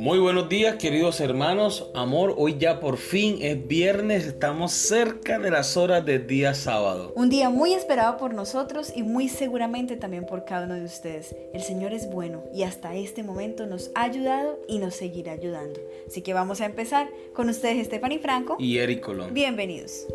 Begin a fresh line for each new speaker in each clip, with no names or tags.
Muy buenos días, queridos hermanos. Amor, hoy ya por fin es viernes, estamos cerca de las horas del día sábado.
Un día muy esperado por nosotros y muy seguramente también por cada uno de ustedes. El Señor es bueno y hasta este momento nos ha ayudado y nos seguirá ayudando. Así que vamos a empezar con ustedes, Stephanie Franco
Y Eric Colón.
Bienvenidos.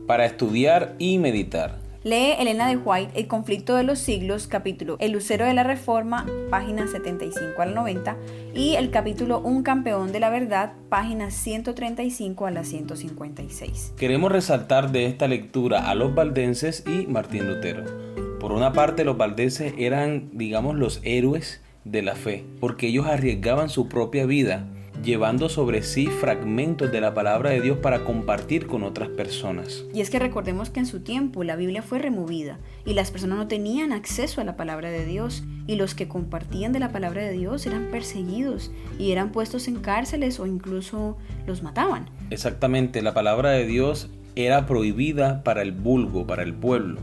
Para estudiar y meditar.
Lee Elena de White, El conflicto de los siglos, capítulo El lucero de la reforma, páginas 75 al 90, y el capítulo Un campeón de la verdad, páginas 135 a las 156.
Queremos resaltar de esta lectura a los valdenses y Martín Lutero. Por una parte, los valdenses eran, los héroes de la fe, porque ellos arriesgaban su propia vida, llevando sobre sí fragmentos de la palabra de Dios para compartir con otras personas.
Y es que recordemos que en su tiempo la Biblia fue removida y las personas no tenían acceso a la palabra de Dios, y los que compartían de la palabra de Dios eran perseguidos y eran puestos en cárceles o incluso los mataban.
Exactamente, la palabra de Dios era prohibida para el vulgo, para el pueblo.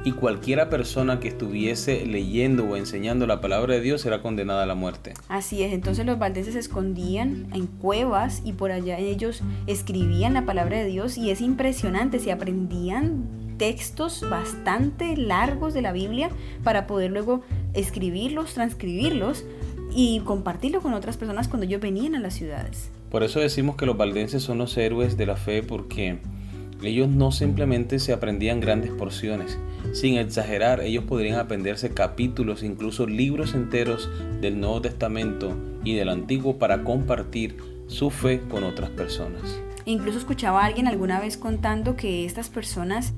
Y cualquiera persona que estuviese leyendo o enseñando la palabra de Dios era condenada a la muerte.
Así es, entonces los valdenses se escondían en cuevas y por allá ellos escribían la palabra de Dios, y es impresionante, se aprendían textos bastante largos de la Biblia para poder luego escribirlos, transcribirlos y compartirlo con otras personas cuando ellos venían a las ciudades.
Por eso decimos que los valdenses son los héroes de la fe, porque ellos no simplemente se aprendían grandes porciones. Sin exagerar, ellos podrían aprenderse capítulos, incluso libros enteros del Nuevo Testamento y del Antiguo para compartir su fe con otras personas.
Incluso escuchaba a alguien alguna vez contando que estas personas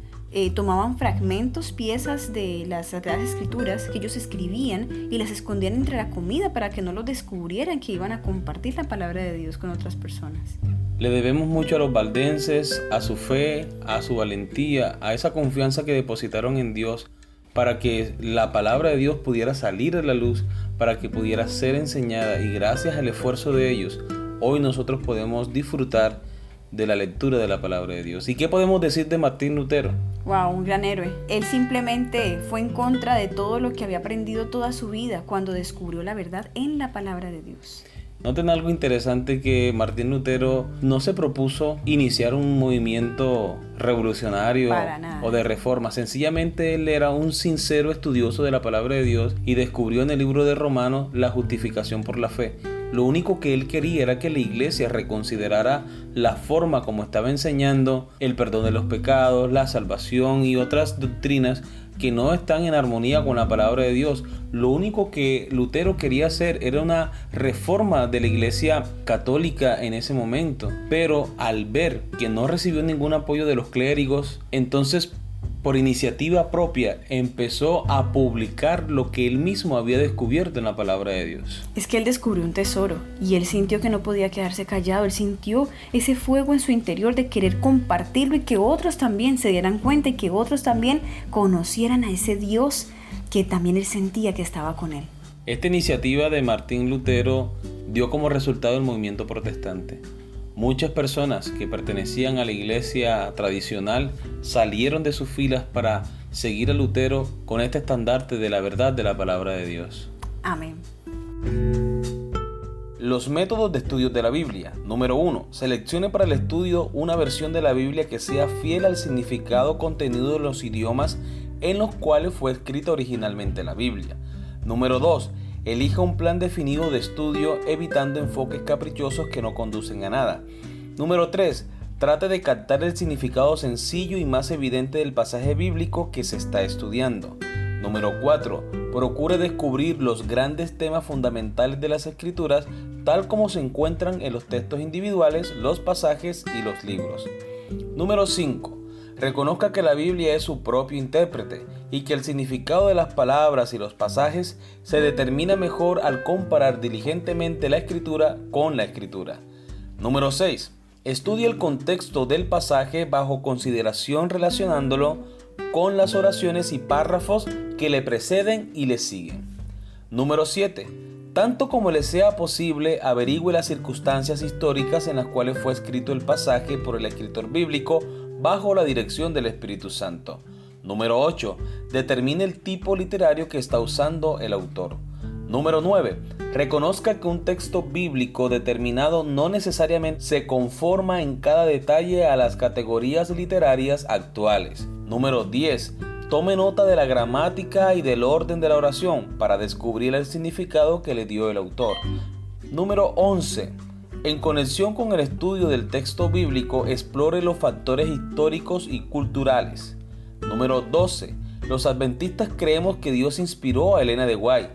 tomaban fragmentos, piezas de las Sagradas Escrituras que ellos escribían y las escondían entre la comida para que no los descubrieran que iban a compartir la palabra de Dios con otras personas.
Le debemos mucho a los valdenses, a su fe, a su valentía, a esa confianza que depositaron en Dios para que la palabra de Dios pudiera salir a la luz, para que pudiera ser enseñada, y gracias al esfuerzo de ellos, hoy nosotros podemos disfrutar de la lectura de la palabra de Dios. ¿Y qué podemos decir de Martín Lutero?
Wow, un gran héroe. Él simplemente fue en contra de todo lo que había aprendido toda su vida cuando descubrió la verdad en la palabra de Dios.
Noten algo interesante, que Martín Lutero no se propuso iniciar un movimiento revolucionario o de reforma. Sencillamente él era un sincero estudioso de la palabra de Dios y descubrió en el libro de Romanos la justificación por la fe. Lo único que él quería era que la iglesia reconsiderara la forma como estaba enseñando el perdón de los pecados, la salvación y otras doctrinas que no están en armonía con la palabra de Dios. Lo único que Lutero quería hacer era una reforma de la iglesia católica en ese momento, pero al ver que no recibió ningún apoyo de los clérigos, entonces por iniciativa propia empezó a publicar lo que él mismo había descubierto en la palabra de Dios.
Es que él descubrió un tesoro y él sintió que no podía quedarse callado. Él sintió ese fuego en su interior de querer compartirlo y que otros también se dieran cuenta y que otros también conocieran a ese Dios que también él sentía que estaba con él.
Esta iniciativa de Martín Lutero dio como resultado el movimiento protestante. Muchas personas que pertenecían a la iglesia tradicional salieron de sus filas para seguir a Lutero con este estandarte de la verdad de la palabra de Dios.
Amén.
Los métodos de estudio de la Biblia. Número 1. Seleccione para el estudio una versión de la Biblia que sea fiel al significado contenido de los idiomas en los cuales fue escrita originalmente la Biblia. Número 2. Elija un plan definido de estudio, evitando enfoques caprichosos que no conducen a nada. Número 3. Trate de captar el significado sencillo y más evidente del pasaje bíblico que se está estudiando. Número 4. Procure descubrir los grandes temas fundamentales de las Escrituras, tal como se encuentran en los textos individuales, los pasajes y los libros. Número 5. Reconozca que la Biblia es su propio intérprete y que el significado de las palabras y los pasajes se determina mejor al comparar diligentemente la Escritura con la Escritura. Número 6. Estudie el contexto del pasaje bajo consideración, relacionándolo con las oraciones y párrafos que le preceden y le siguen. Número 7. Tanto como le sea posible, averigüe las circunstancias históricas en las cuales fue escrito el pasaje por el escritor bíblico bajo la dirección del Espíritu Santo. Número 8. Determine el tipo literario que está usando el autor. Número 9. Reconozca que un texto bíblico determinado no necesariamente se conforma en cada detalle a las categorías literarias actuales. Número 10. Tome nota de la gramática y del orden de la oración para descubrir el significado que le dio el autor. Número 11. En conexión con el estudio del texto bíblico, explore los factores históricos y culturales. Número 12. Los adventistas creemos que Dios inspiró a Elena de White.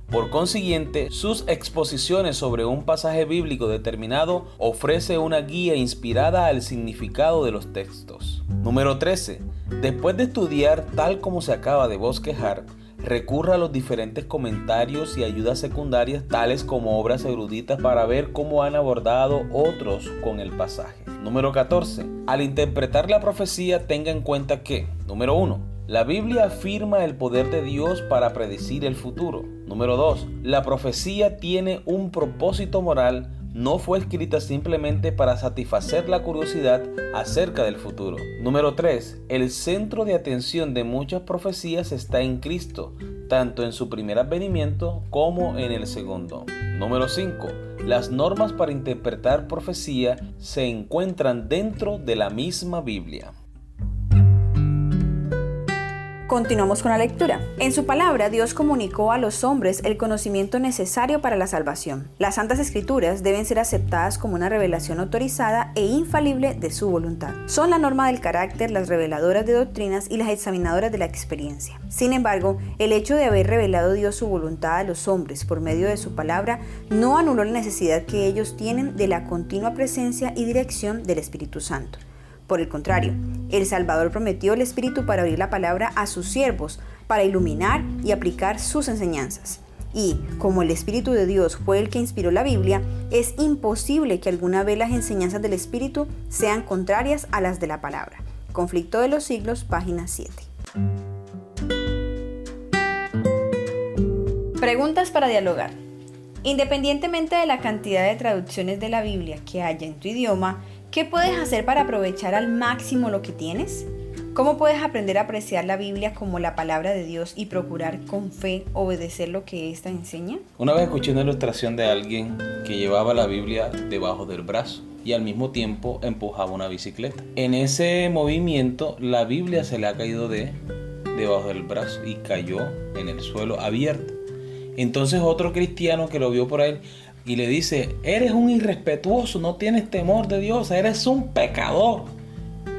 Por consiguiente, sus exposiciones sobre un pasaje bíblico determinado ofrece una guía inspirada al significado de los textos. Número 13. Después de estudiar tal como se acaba de bosquejar, recurra a los diferentes comentarios y ayudas secundarias tales como obras eruditas para ver cómo han abordado otros con el pasaje. Número 14. Al interpretar la profecía, tenga en cuenta que, número 1. La Biblia afirma el poder de Dios para predecir el futuro. Número 2. La profecía tiene un propósito moral, no fue escrita simplemente para satisfacer la curiosidad acerca del futuro. Número 3. El centro de atención de muchas profecías está en Cristo, tanto en su primer advenimiento como en el segundo. Número 5. Las normas para interpretar profecía se encuentran dentro de la misma Biblia.
Continuamos con la lectura. En su palabra, Dios comunicó a los hombres el conocimiento necesario para la salvación. Las Santas Escrituras deben ser aceptadas como una revelación autorizada e infalible de su voluntad. Son la norma del carácter, las reveladoras de doctrinas y las examinadoras de la experiencia. Sin embargo, el hecho de haber revelado Dios su voluntad a los hombres por medio de su palabra no anuló la necesidad que ellos tienen de la continua presencia y dirección del Espíritu Santo. Por el contrario, el Salvador prometió el Espíritu para abrir la palabra a sus siervos, para iluminar y aplicar sus enseñanzas. Y, como el Espíritu de Dios fue el que inspiró la Biblia, es imposible que alguna vez las enseñanzas del Espíritu sean contrarias a las de la palabra. Conflicto de los siglos, página 7. Preguntas para dialogar. Independientemente de la cantidad de traducciones de la Biblia que haya en tu idioma, ¿qué puedes hacer para aprovechar al máximo lo que tienes? ¿Cómo puedes aprender a apreciar la Biblia como la palabra de Dios y procurar con fe obedecer lo que ésta enseña?
Una vez escuché una ilustración de alguien que llevaba la Biblia debajo del brazo y al mismo tiempo empujaba una bicicleta. En ese movimiento la Biblia se le ha caído debajo del brazo y cayó en el suelo abierto. Entonces otro cristiano que lo vio por ahí y le dice: eres un irrespetuoso, no tienes temor de Dios, eres un pecador.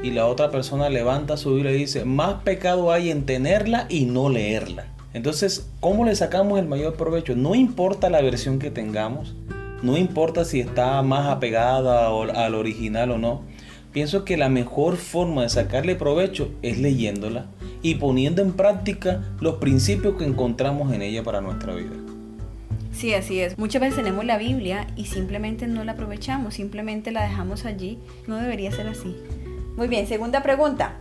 Y la otra persona levanta su Biblia y dice: más pecado hay en tenerla y no leerla. Entonces, ¿cómo le sacamos el mayor provecho? No importa la versión que tengamos, no importa si está más apegada al original o no. Pienso que la mejor forma de sacarle provecho es leyéndola y poniendo en práctica los principios que encontramos en ella para nuestra vida.
Sí, así es. Muchas veces tenemos la Biblia y simplemente no la aprovechamos, simplemente la dejamos allí. No debería ser así. Muy bien, segunda pregunta.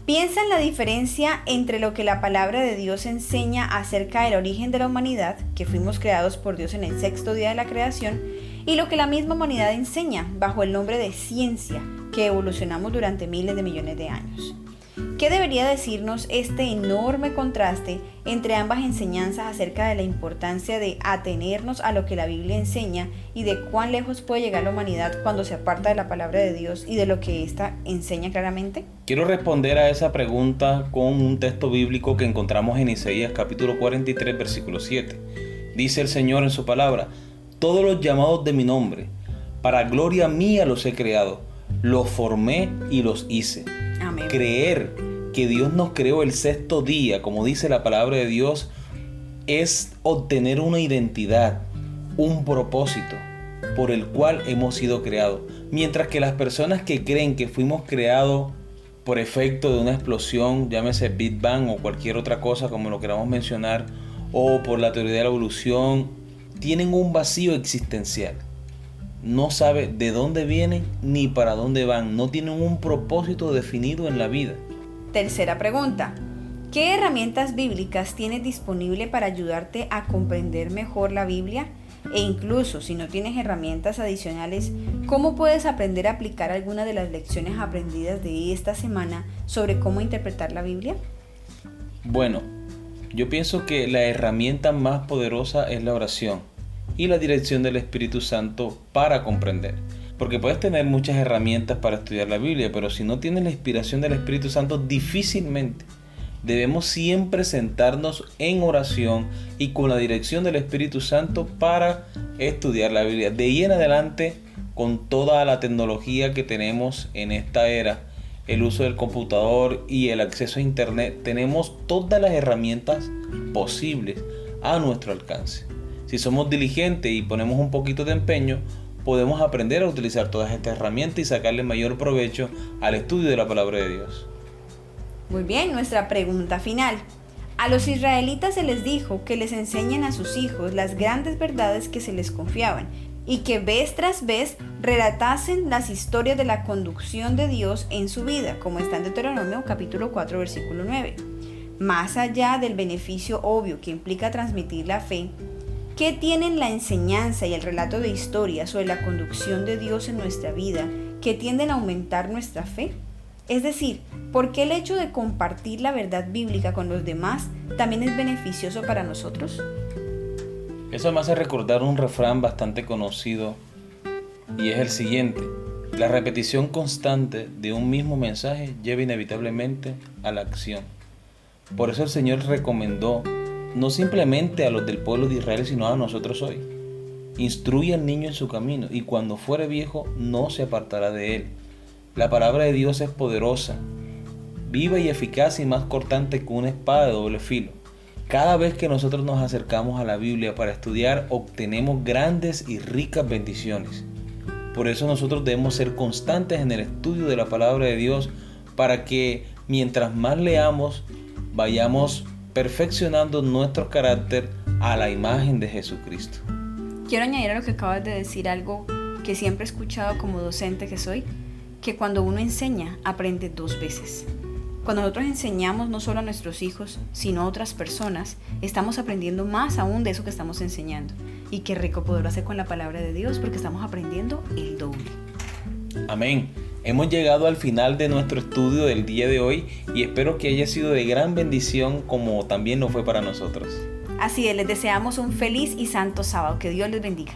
Piensa en la diferencia entre lo que la palabra de Dios enseña acerca del origen de la humanidad, que fuimos creados por Dios en el sexto día de la creación, y lo que la misma humanidad enseña bajo el nombre de ciencia, que evolucionamos durante miles de millones de años. ¿Qué debería decirnos este enorme contraste entre ambas enseñanzas acerca de la importancia de atenernos a lo que la Biblia enseña y de cuán lejos puede llegar la humanidad cuando se aparta de la palabra de Dios y de lo que ésta enseña claramente?
Quiero responder a esa pregunta con un texto bíblico que encontramos en Isaías capítulo 43, versículo 7. Dice el Señor en su palabra: todos los llamados de mi nombre, para gloria mía los he creado, los formé y los hice.
Amén.
Creer que Dios nos creó el sexto día, como dice la palabra de Dios, es obtener una identidad, un propósito por el cual hemos sido creados. Mientras que las personas que creen que fuimos creados por efecto de una explosión, llámese Big Bang o cualquier otra cosa como lo queramos mencionar, o por la teoría de la evolución, tienen un vacío existencial. No saben de dónde vienen ni para dónde van. No tienen un propósito definido en la vida.
Tercera pregunta. ¿Qué herramientas bíblicas tienes disponible para ayudarte a comprender mejor la Biblia? E incluso si no tienes herramientas adicionales, ¿cómo puedes aprender a aplicar algunas de las lecciones aprendidas de esta semana sobre cómo interpretar la Biblia?
Bueno, yo pienso que la herramienta más poderosa es la oración y la dirección del Espíritu Santo para comprender. Porque puedes tener muchas herramientas para estudiar la Biblia, pero si no tienes la inspiración del Espíritu Santo, difícilmente. Debemos siempre sentarnos en oración y con la dirección del Espíritu Santo para estudiar la Biblia. De ahí en adelante, con toda la tecnología que tenemos en esta era, el uso del computador y el acceso a internet, tenemos todas las herramientas posibles a nuestro alcance. Si somos diligentes y ponemos un poquito de empeño, podemos aprender a utilizar todas estas herramientas y sacarle mayor provecho al estudio de la palabra de Dios.
Muy bien, nuestra pregunta final. A los israelitas se les dijo que les enseñen a sus hijos las grandes verdades que se les confiaban y que vez tras vez relatasen las historias de la conducción de Dios en su vida, como está en Deuteronomio capítulo 4, versículo 9. Más allá del beneficio obvio que implica transmitir la fe, ¿qué tienen la enseñanza y el relato de historias sobre la conducción de Dios en nuestra vida que tienden a aumentar nuestra fe? Es decir, ¿por qué el hecho de compartir la verdad bíblica con los demás también es beneficioso para nosotros?
Eso me hace recordar un refrán bastante conocido y es el siguiente: la repetición constante de un mismo mensaje lleva inevitablemente a la acción. Por eso el Señor recomendó no simplemente a los del pueblo de Israel, sino a nosotros hoy: instruye al niño en su camino y cuando fuere viejo no se apartará de él. La palabra de Dios es poderosa, viva y eficaz y más cortante que una espada de doble filo. Cada vez que nosotros nos acercamos a la Biblia para estudiar, obtenemos grandes y ricas bendiciones. Por eso nosotros debemos ser constantes en el estudio de la palabra de Dios, para que mientras más leamos, vayamos perfeccionando nuestro carácter a la imagen de Jesucristo.
Quiero añadir a lo que acabas de decir algo que siempre he escuchado como docente que soy, que cuando uno enseña, aprende 2 veces. Cuando nosotros enseñamos no solo a nuestros hijos, sino a otras personas, estamos aprendiendo más aún de eso que estamos enseñando. Y qué rico poderlo hacer con la palabra de Dios, porque estamos aprendiendo el doble.
Amén. Hemos llegado al final de nuestro estudio del día de hoy y espero que haya sido de gran bendición como también lo fue para nosotros.
Así es, les deseamos un feliz y santo sábado. Que Dios les bendiga.